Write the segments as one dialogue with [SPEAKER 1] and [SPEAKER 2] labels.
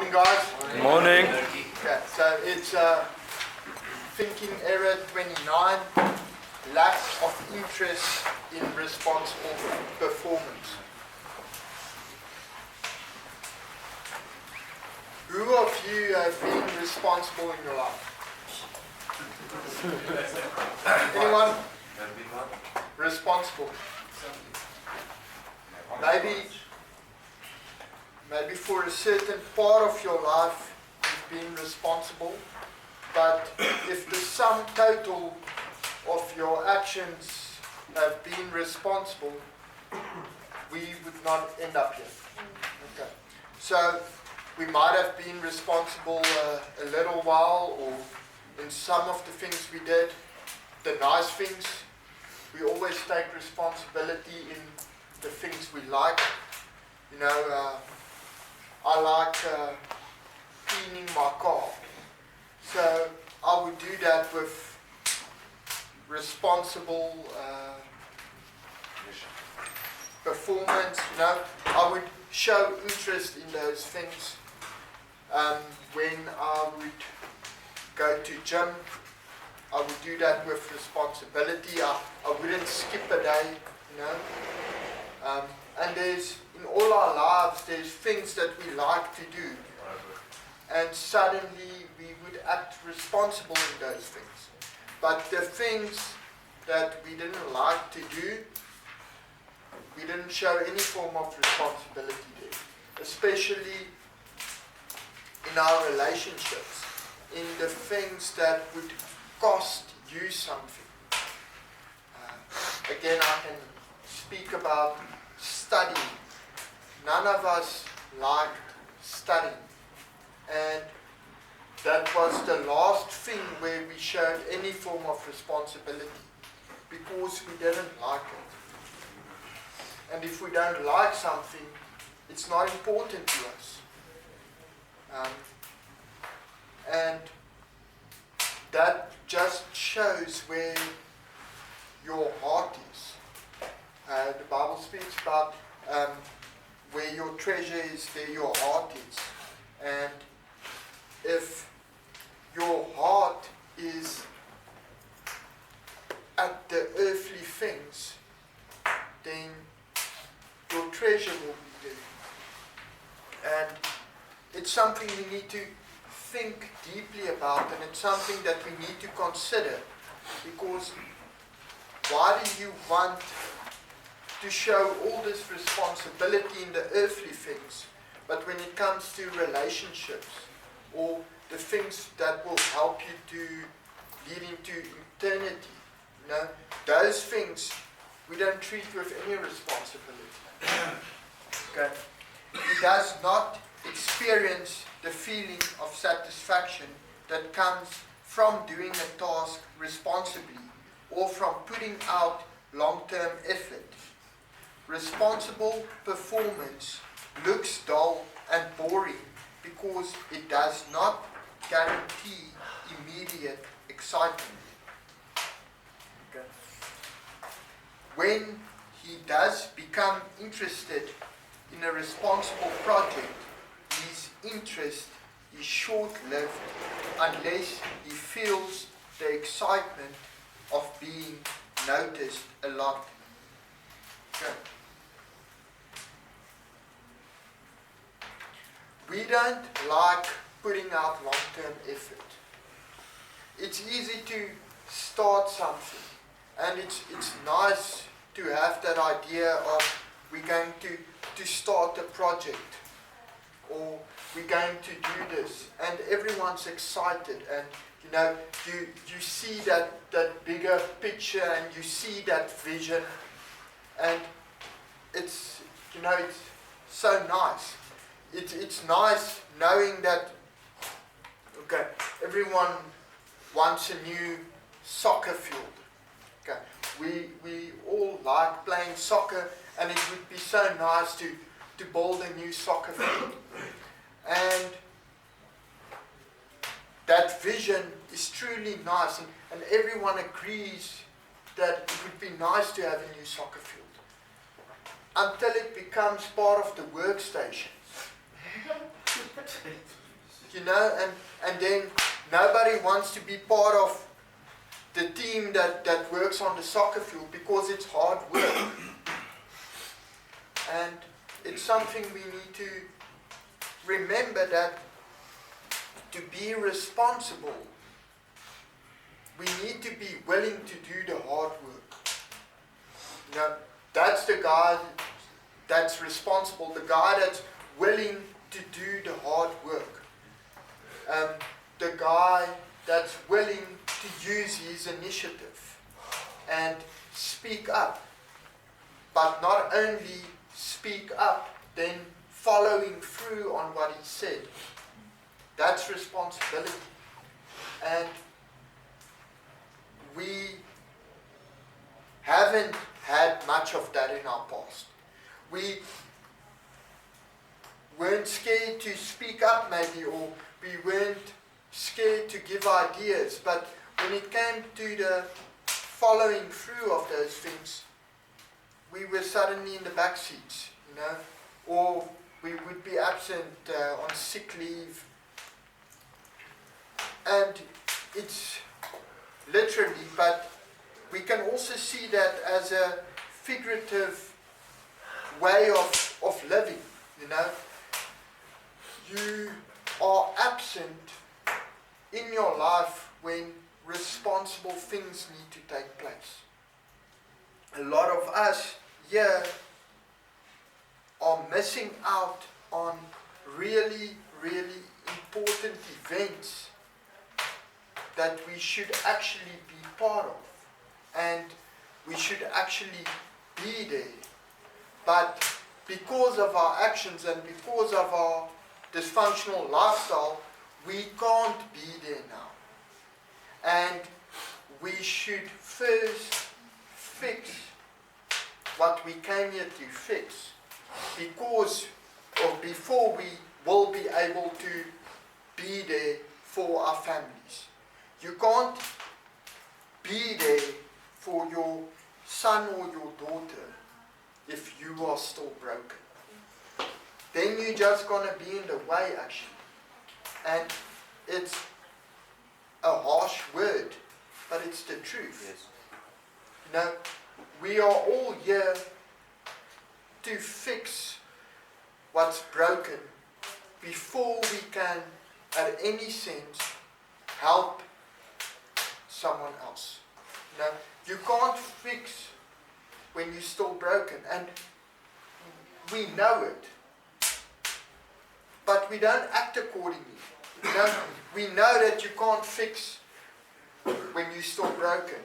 [SPEAKER 1] Morning, guys.
[SPEAKER 2] Good morning.
[SPEAKER 1] Okay, so it's thinking error 29, lack of interest in responsible performance. Who of you have been responsible in your life? Anyone? Responsible. Maybe for a certain part of your life you've been responsible, but if the sum total of your actions have been responsible, we would not end up here. Okay. So we might have been responsible a little while, or in some of the things we did, the nice things. We always take responsibility in the things we like. You know, I like cleaning my car. So I would do that with responsible performance. You know, I would show interest in those things. When I would go to gym, I would do that with responsibility. I wouldn't skip a day, you know. And in all our lives, there's things that we like to do. And suddenly we would act responsible in those things. But the things that we didn't like to do, we didn't show any form of responsibility there. Especially in our relationships, in the things that would cost you something. Again, I can speak about studying. None of us liked studying. And that was the last thing where we showed any form of responsibility, because we didn't like it. And if we don't like something, it's not important to us. And that just shows where your heart is. The Bible speaks about where your treasure is, there your heart is. And if your heart is at the earthly things, then your treasure will be there. And it's something we need to think deeply about, and it's something that we need to consider, because why do you want to show all this responsibility in the earthly things, but when it comes to relationships or the things that will help you to lead into eternity, you know, those things we don't treat with any responsibility. Okay. He does not experience the feeling of satisfaction that comes from doing a task responsibly or from putting out long-term effort. Responsible performance looks dull and boring because it does not guarantee immediate excitement. Okay. When he does become interested in a responsible project, his interest is short-lived unless he feels the excitement of being noticed a lot. Okay. We don't like putting out long-term effort. It's easy to start something, and it's nice to have that idea of we're going to start a project, or we're going to do this, and everyone's excited, and you know, you see that bigger picture, and you see that vision, and it's, you know, it's so nice. It's nice knowing that, okay, everyone wants a new soccer field. Okay, we all like playing soccer, and it would be so nice to build a new soccer field. And that vision is truly nice, and everyone agrees that it would be nice to have a new soccer field. Until it becomes part of the workstation. and then nobody wants to be part of the team that works on the soccer field because it's hard work. And it's something we need to remember, that to be responsible, we need to be willing to do the hard work. That's the guy that's responsible, the guy that's willing to do the hard work. The guy that's willing to use his initiative and speak up. But not only speak up, then following through on what he said. That's responsibility. And we haven't had much of that in our past. We weren't scared to speak up maybe, or we weren't scared to give ideas, but when it came to the following through of those things, we were suddenly in the back seats, or we would be absent on sick leave. And it's literally, but we can also see that as a figurative way of living, You are absent in your life when responsible things need to take place. A lot of us here are missing out on really, really important events that we should actually be part of, and we should actually be there. But because of our actions and because of our dysfunctional lifestyle, we can't be there now. And we should first fix what we came here to fix, before we will be able to be there for our families. You can't be there for your son or your daughter if you are still broken. Then you're just going to be in the way, actually. And it's a harsh word, but it's the truth.
[SPEAKER 2] Yes.
[SPEAKER 1] We are all here to fix what's broken before we can, at any sense, help someone else. You can't fix when you're still broken, and we know it, but we don't act accordingly. We know that you can't fix when you're still broken,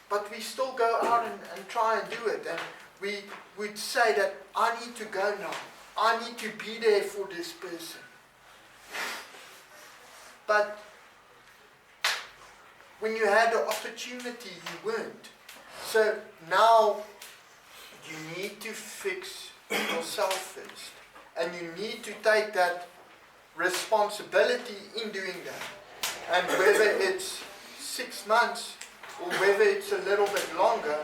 [SPEAKER 1] but we still go out and try and do it, and we would say that I need to go now. I need to be there for this person. But when you had the opportunity, you weren't. So now you need to fix yourself first. And you need to take that responsibility in doing that. And whether it's 6 months or whether it's a little bit longer,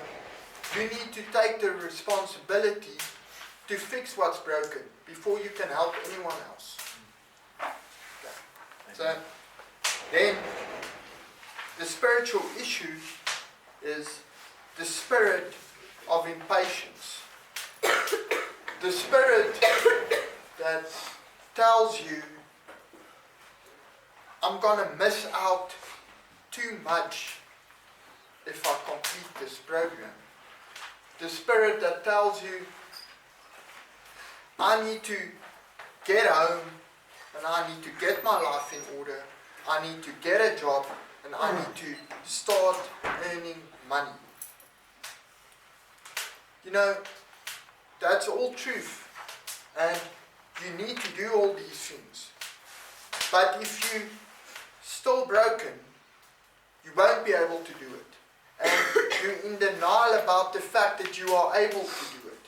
[SPEAKER 1] you need to take the responsibility to fix what's broken before you can help anyone else. Okay. So then the spiritual issue is the spirit of impatience. The spirit that tells you, I'm going to miss out too much if I complete this program. The spirit that tells you, I need to get home and I need to get my life in order. I need to get a job and I need to start earning money. That's all truth. And you need to do all these things. But if you're still broken, you won't be able to do it. And you're in denial about the fact that you are able to do it.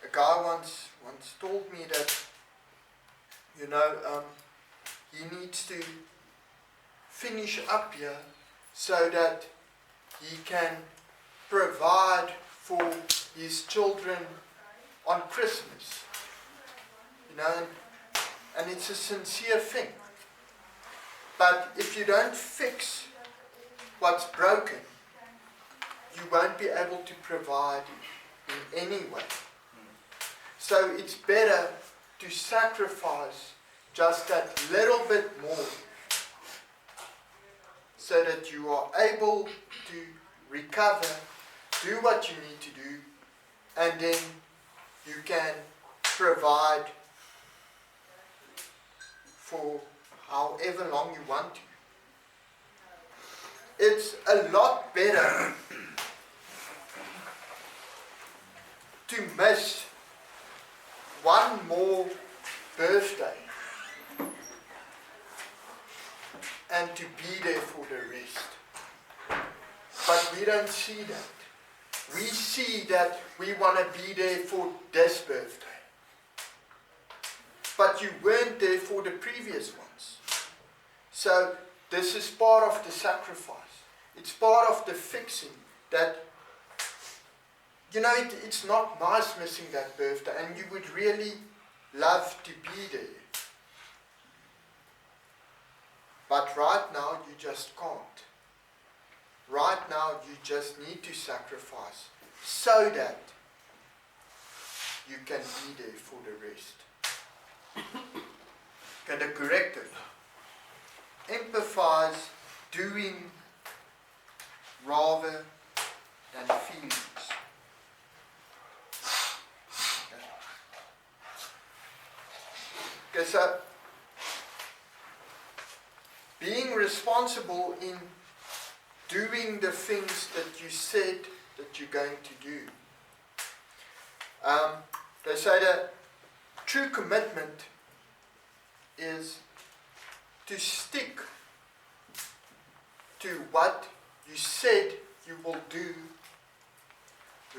[SPEAKER 1] A guy once told me that, he needs to finish up here so that he can provide for his children on Christmas. You know, and it's a sincere thing. But if you don't fix what's broken, you won't be able to provide in any way. So it's better to sacrifice just that little bit more so that you are able to recover, do what you need to do, and then you can provide for however long you want to. It's a lot better to miss one more birthday and to be there for the rest. But we don't see that. We see that we want to be there for this birthday. But you weren't there for the previous ones. So this is part of the sacrifice. It's part of the fixing that, you know, it's not nice missing that birthday, and you would really love to be there. But right now you just can't. Right now you just need to sacrifice so that you can be there for the rest. Okay, the corrective. Empathize doing rather than feelings. Okay, so being responsible in doing the things that you said that you're going to do. They say that true commitment is to stick to what you said you will do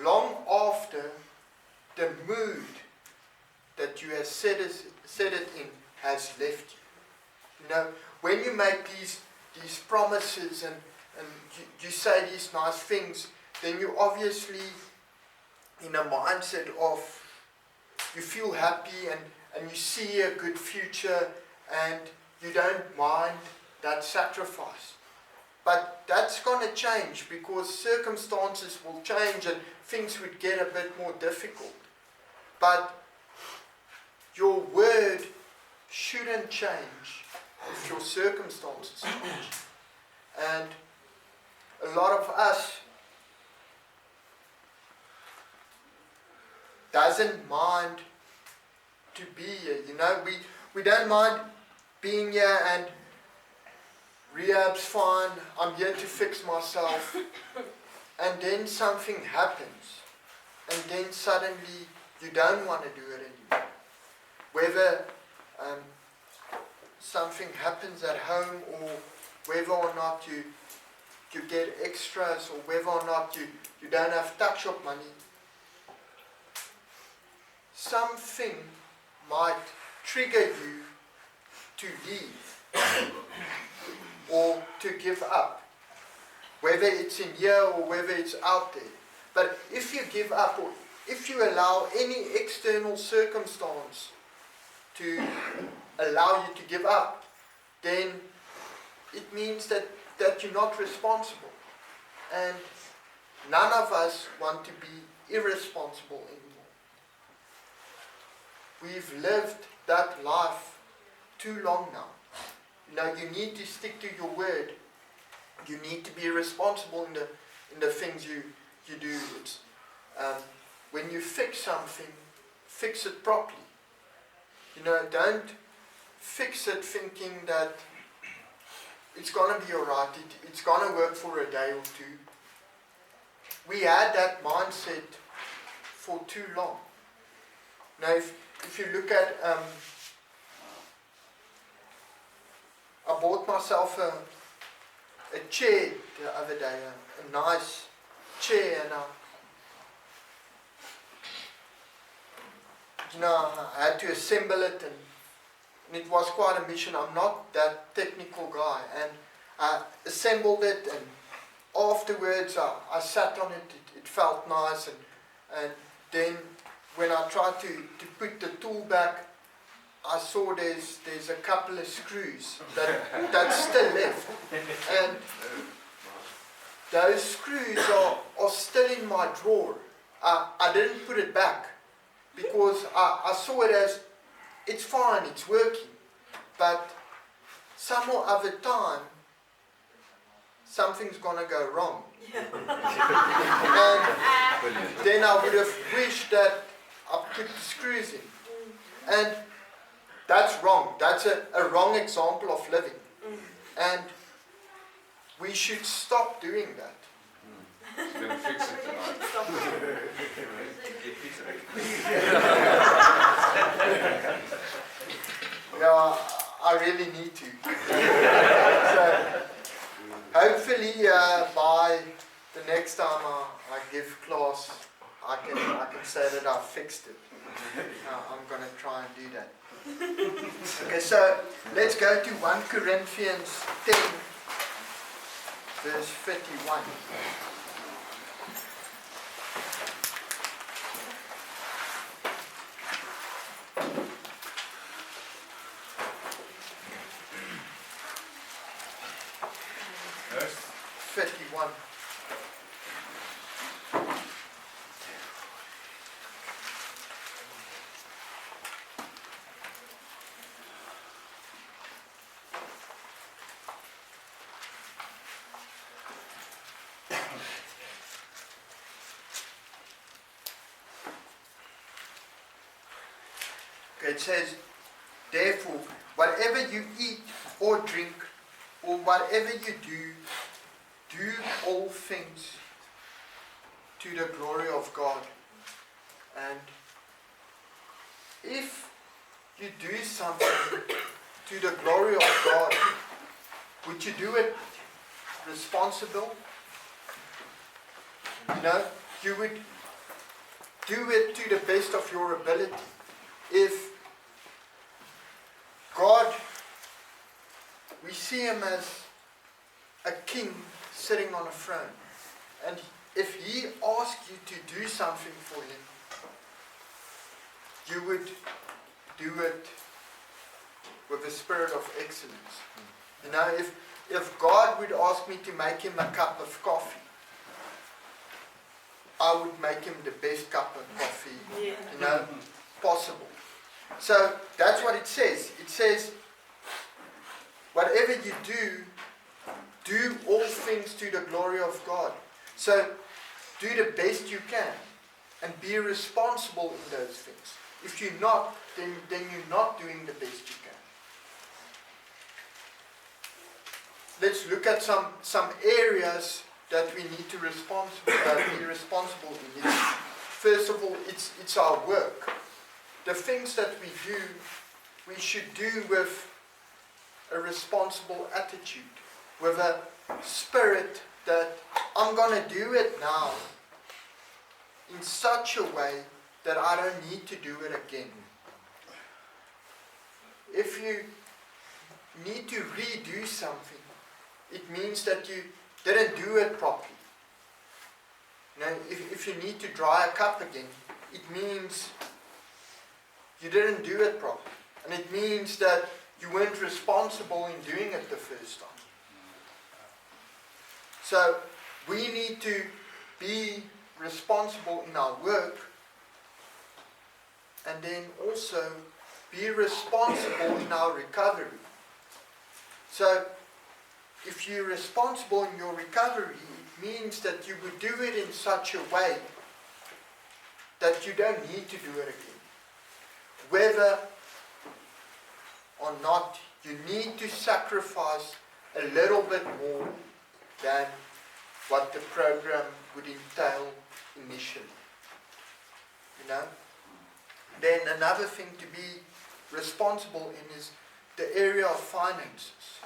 [SPEAKER 1] long after the mood that you have said it in has left you. You know, when you make these promises and you say these nice things, then you're obviously in a mindset of you feel happy and you see a good future and you don't mind that sacrifice. But that's going to change because circumstances will change and things would get a bit more difficult. But your word shouldn't change if your circumstances change. And a lot of us doesn't mind to be here. You know, we don't mind being here and rehab's fine, I'm here to fix myself. And then something happens. And then suddenly you don't want to do it anymore. Whether something happens at home or whether or not you get extras or whether or not you don't have touch-up money, something might trigger you to leave or to give up, whether it's in here or whether it's out there. But if you give up or if you allow any external circumstance to allow you to give up, then it means that you're not responsible. And none of us want to be irresponsible anymore. We've lived that life too long now. You know, you need to stick to your word. You need to be responsible in the things you do. It's, when you fix something, fix it properly. You know, don't fix it thinking that it's going to be alright, it's going to work for a day or two. We had that mindset for too long. Now, if you look at, I bought myself a chair the other day, a nice chair, and I had to assemble it, and it was quite a mission. I'm not that technical guy, and I assembled it, and afterwards I sat on it. It felt nice, and And then when I tried to put the tool back, I saw there's a couple of screws that's still left. And those screws are still in my drawer. I didn't put it back because I saw it as, it's fine, it's working. But some or other time, something's going to go wrong. And then I would have wished that I put the screws in. And that's wrong. That's a wrong example of living. And we should stop doing that.
[SPEAKER 2] You're going to fix it tonight.
[SPEAKER 1] Yeah, I really need to. So, hopefully by the next time I give class, I can say that I've fixed it. I'm going to try and do that. Okay, so let's go to 1 Corinthians 10, verse 51.
[SPEAKER 2] Verse
[SPEAKER 1] 51. Okay, it says, therefore, whatever you eat or drink, or whatever you do all things to the glory of God. And if you do something to the glory of God, would you do it responsible? You know, you would do it to the best of your ability. If God, we see him as a king sitting on a throne. And if he asks you to do something for him, you would do it with a spirit of excellence. You know, if God would ask me to make him a cup of coffee, I would make him the best cup of coffee, you know, possible. So that's what it says. It says, whatever you do all things to the glory of God. So do the best you can and be responsible in those things. If you're not, then you're not doing the best you can. Let's look at some areas that we need to be responsible in. First of all, it's our work. The things that we do, we should do with a responsible attitude, with a spirit that I'm going to do it now in such a way that I don't need to do it again. If you need to redo something, it means that you didn't do it properly. You know, if you need to dry a cup again, it means you didn't do it properly. And it means that you weren't responsible in doing it the first time. So we need to be responsible in our work, and then also be responsible in our recovery. So if you're responsible in your recovery, it means that you would do it in such a way that you don't need to do it again. Whether or not you need to sacrifice a little bit more than what the program would entail initially. You know? Then another thing to be responsible in is the area of finances.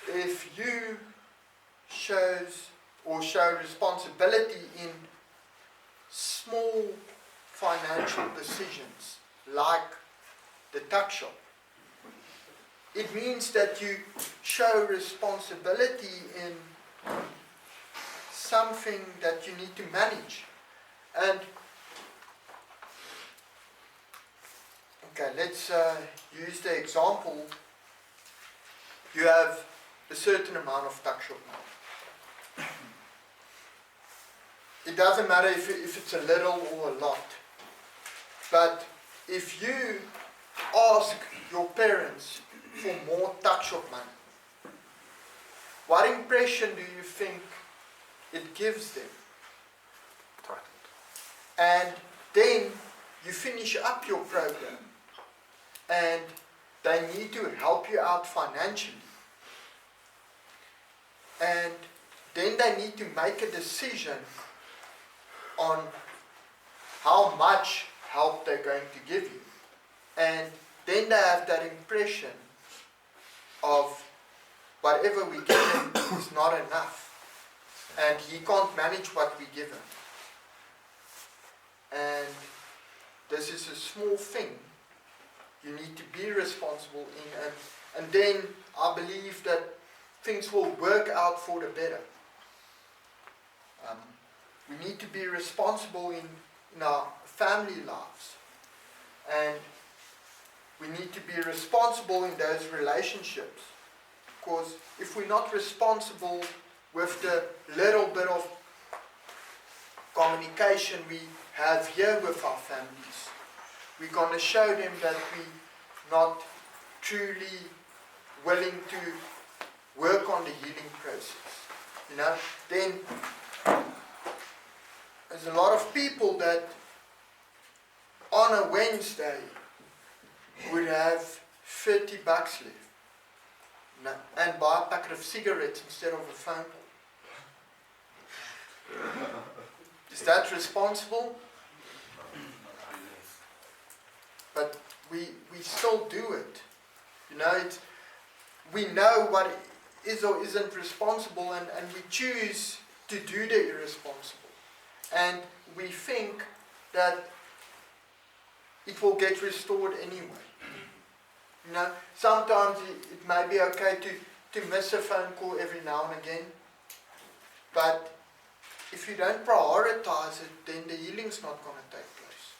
[SPEAKER 1] If you show responsibility in small financial decisions, like the tuck shop, it means that you show responsibility in something that you need to manage. And okay, let's use the example. You have a certain amount of tuckshop money. It doesn't matter if it's a little or a lot. But if you ask your parents for more tuckshop money, what impression do you think it gives them? And then you finish up your program and they need to help you out financially. And then they need to make a decision on how much help they're going to give you. And then they have that impression of whatever we give him is not enough. And he can't manage what we give him. And this is a small thing you need to be responsible in. And then I believe that things will work out for the better. We need to be responsible in our family lives. And we need to be responsible in those relationships. Because if we're not responsible with the little bit of communication we have here with our families, we're going to show them that we're not truly willing to work on the healing process. Then there's a lot of people that on a Wednesday would have $30 left and buy a packet of cigarettes instead of a phone call. Is that responsible? But we still do it. We know what is or isn't responsible, and we choose to do the irresponsible. And we think that it will get restored anyway. Sometimes it may be okay to miss a phone call every now and again. But if you don't prioritize it, then the healing's not going to take place.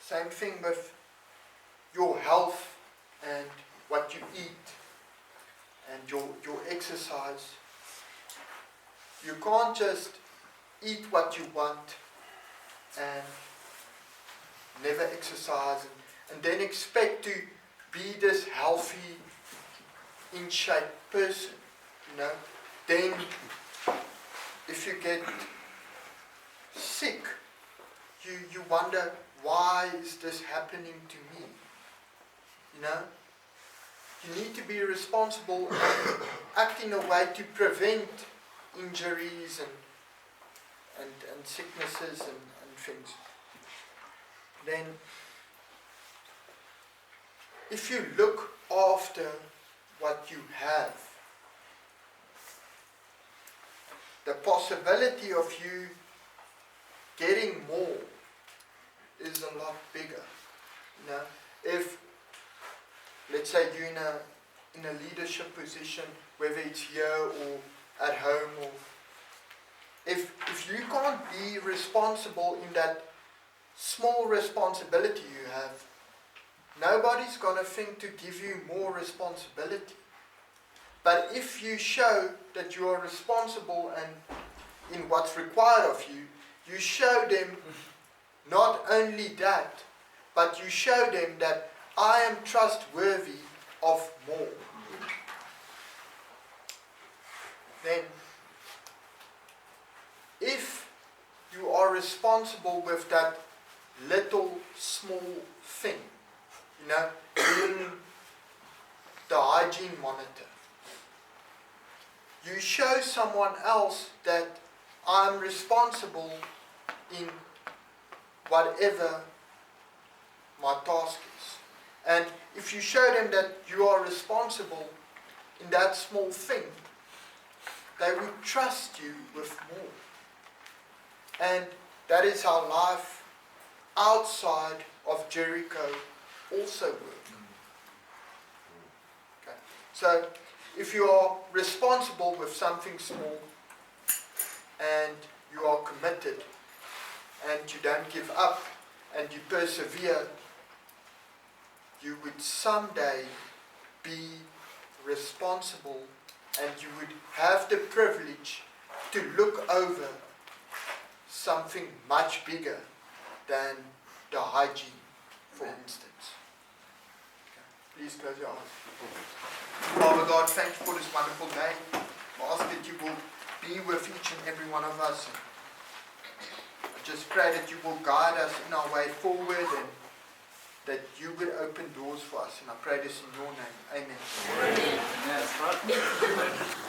[SPEAKER 1] Same thing with your health and what you eat and your exercise. You can't just eat what you want and never exercise and then expect to be this healthy, in shape person. Then if you get sick, you wonder, why is this happening to me? You need to be responsible and act in a way to prevent injuries and sicknesses and things. Then if you look after what you have, the possibility of you getting more is a lot bigger. If, let's say, you're in a leadership position, whether it's here or at home, or if you can't be responsible in that small responsibility you have, nobody's going to think to give you more responsibility. But if you show that you are responsible and in what's required of you, you show them not only that, but you show them that I am trustworthy of more. Then, if you are responsible with that little small thing, in the hygiene monitor, you show someone else that I'm responsible in whatever my task is. And if you show them that you are responsible in that small thing, they would trust you with more. And that is how life outside of Jericho also works. Okay. So if you are responsible with something small and you are committed and you don't give up and you persevere, you would someday be responsible and you would have the privilege to look over something much bigger than the hygiene, for instance. Okay. Please close your eyes. Father God, thank you for this wonderful day. I ask that you will be with each and every one of us. I just pray that you will guide us in our way forward and that you would open doors for us. And I pray this in your name. Amen.
[SPEAKER 3] Amen. Yes, right.